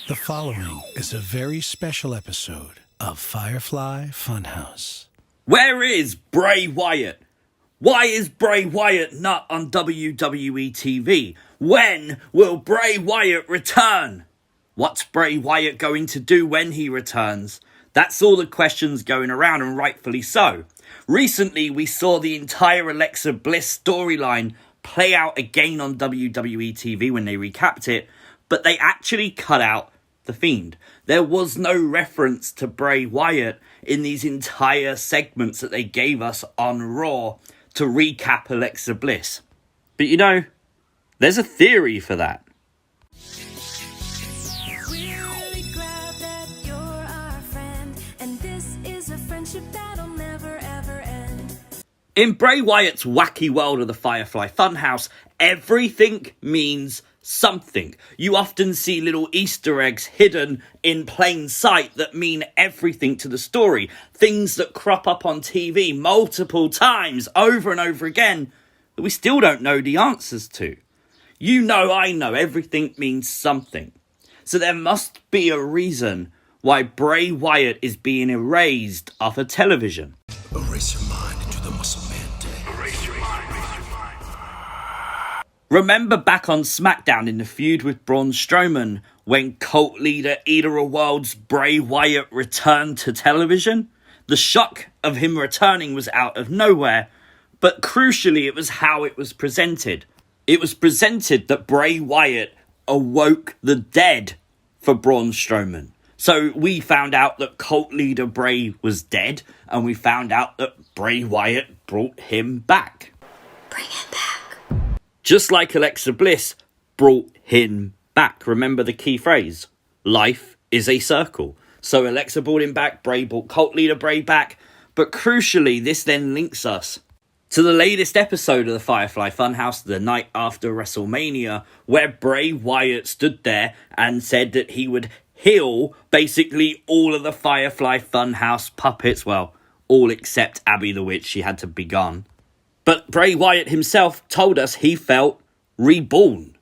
The following is a very special episode of Firefly Funhouse. Where is Bray Wyatt? Why is Bray Wyatt not on WWE TV? When will Bray Wyatt return? What's Bray Wyatt going to do when he returns? That's all the questions going around, and rightfully so. Recently, we saw the entire Alexa Bliss storyline play out again on WWE TV when they recapped it, but they actually cut out the Fiend. There was no reference to Bray Wyatt in these entire segments that they gave us on Raw to recap Alexa Bliss. But you know, there's a theory for that. In Bray Wyatt's wacky world of the Firefly Funhouse, everything means something. You often see little Easter eggs hidden in plain sight that mean everything to the story. Things that crop up on TV multiple times, over and over again, that we still don't know the answers to. You know, I know, everything means something. So there must be a reason why Bray Wyatt is being erased off of television. Erase your mind into the muscle man. Remember back on SmackDown in the feud with Braun Strowman when cult leader, Eater of Worlds Bray Wyatt returned to television? The shock of him returning was out of nowhere, but crucially it was how it was presented. It was presented that Bray Wyatt awoke the dead for Braun Strowman. So we found out that cult leader Bray was dead, and we found out that Bray Wyatt brought him back. Bring him back. Just like Alexa Bliss brought him back. Remember the key phrase, life is a circle. So Alexa brought him back, Bray brought cult leader Bray back. But crucially, this then links us to the latest episode of the Firefly Funhouse, the night after WrestleMania, where Bray Wyatt stood there and said that he would heal basically all of the Firefly Funhouse puppets. Well, all except Abby the Witch, she had to be gone. But Bray Wyatt himself told us he felt reborn.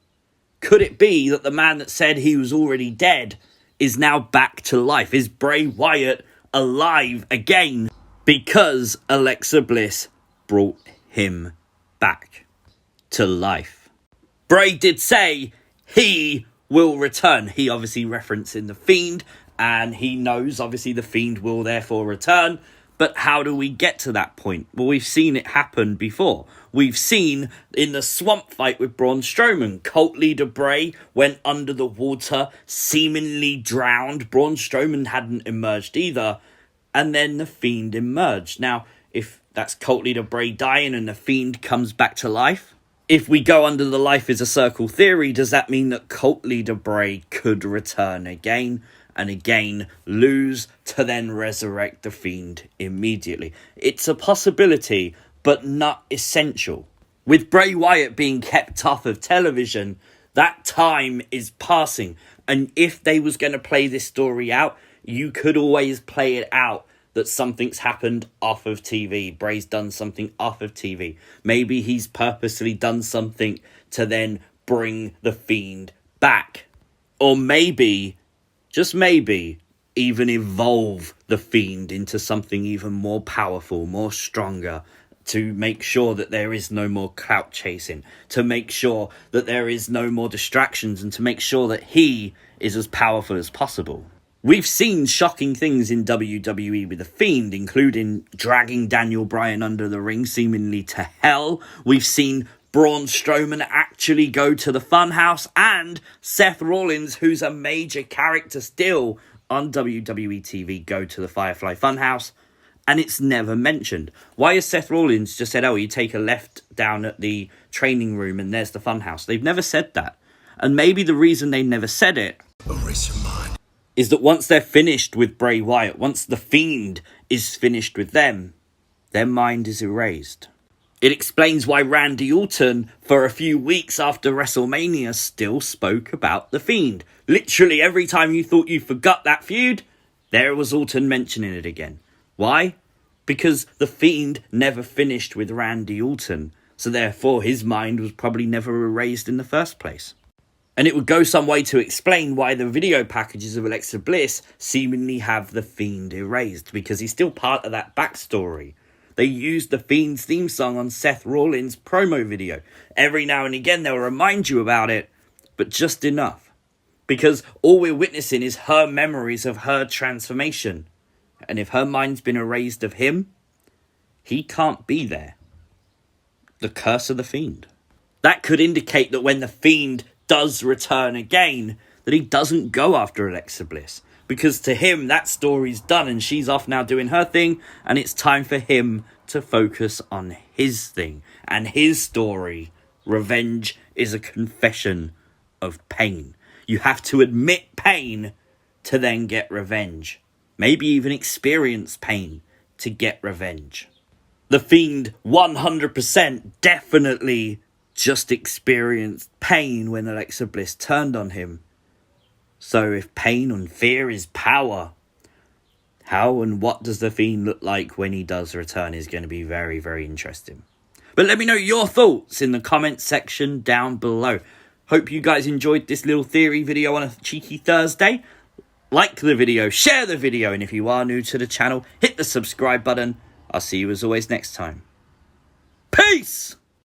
Could it be that the man that said he was already dead is now back to life? Is Bray Wyatt alive again because Alexa Bliss brought him back to life? Bray did say he will return. He obviously referencing the Fiend, and he knows obviously the Fiend will therefore return. But how do we get to that point? Well, we've seen it happen before. We've seen in the swamp fight with Braun Strowman, cult leader Bray went under the water, seemingly drowned. Braun Strowman hadn't emerged either. And then the Fiend emerged. Now, if that's cult leader Bray dying and the Fiend comes back to life, if we go under the life is a circle theory, does that mean that cult leader Bray could return again? And again, lose to then resurrect the Fiend immediately. It's a possibility, but not essential. With Bray Wyatt being kept off of television, that time is passing. And if they was going to play this story out, you could always play it out that something's happened off of TV. Bray's done something off of TV. Maybe he's purposely done something to then bring the Fiend back. Or maybe, just maybe, even evolve the Fiend into something even more powerful, more stronger, to make sure that there is no more clout chasing, to make sure that there is no more distractions, and to make sure that he is as powerful as possible. We've seen shocking things in WWE with the Fiend, including dragging Daniel Bryan under the ring seemingly to hell. We've seen Braun Strowman actually go to the Funhouse, and Seth Rollins, who's a major character still on WWE TV, go to the Firefly Funhouse, and it's never mentioned. Why has Seth Rollins just said, oh, you take a left down at the training room and there's the Funhouse? They've never said that. And maybe the reason they never said it Erase your mind. is that once they're finished with Bray Wyatt, once the Fiend is finished with them, their mind is erased. It explains why Randy Orton, for a few weeks after WrestleMania, still spoke about the Fiend. Literally every time you thought you forgot that feud, there was Orton mentioning it again. Why? Because the Fiend never finished with Randy Orton, so therefore his mind was probably never erased in the first place. And it would go some way to explain why the video packages of Alexa Bliss seemingly have the Fiend erased, because he's still part of that backstory. They used the Fiend's theme song on Seth Rollins' promo video. Every now and again they'll remind you about it, but just enough. Because all we're witnessing is her memories of her transformation. And if her mind's been erased of him, he can't be there. The curse of the Fiend. That could indicate that when the Fiend does return again, that he doesn't go after Alexa Bliss. Because to him, that story's done and she's off now doing her thing, and it's time for him to focus on his thing. And his story, revenge, is a confession of pain. You have to admit pain to then get revenge. Maybe even experience pain to get revenge. The Fiend 100% definitely just experienced pain when Alexa Bliss turned on him. So if pain and fear is power, how and what does the Fiend look like when he does return is going to be very, very interesting. But let me know your thoughts in the comments section down below. Hope you guys enjoyed this little theory video on a cheeky Thursday. Like the video, share the video, and if you are new to the channel, hit the subscribe button. I'll see you as always next time. Peace!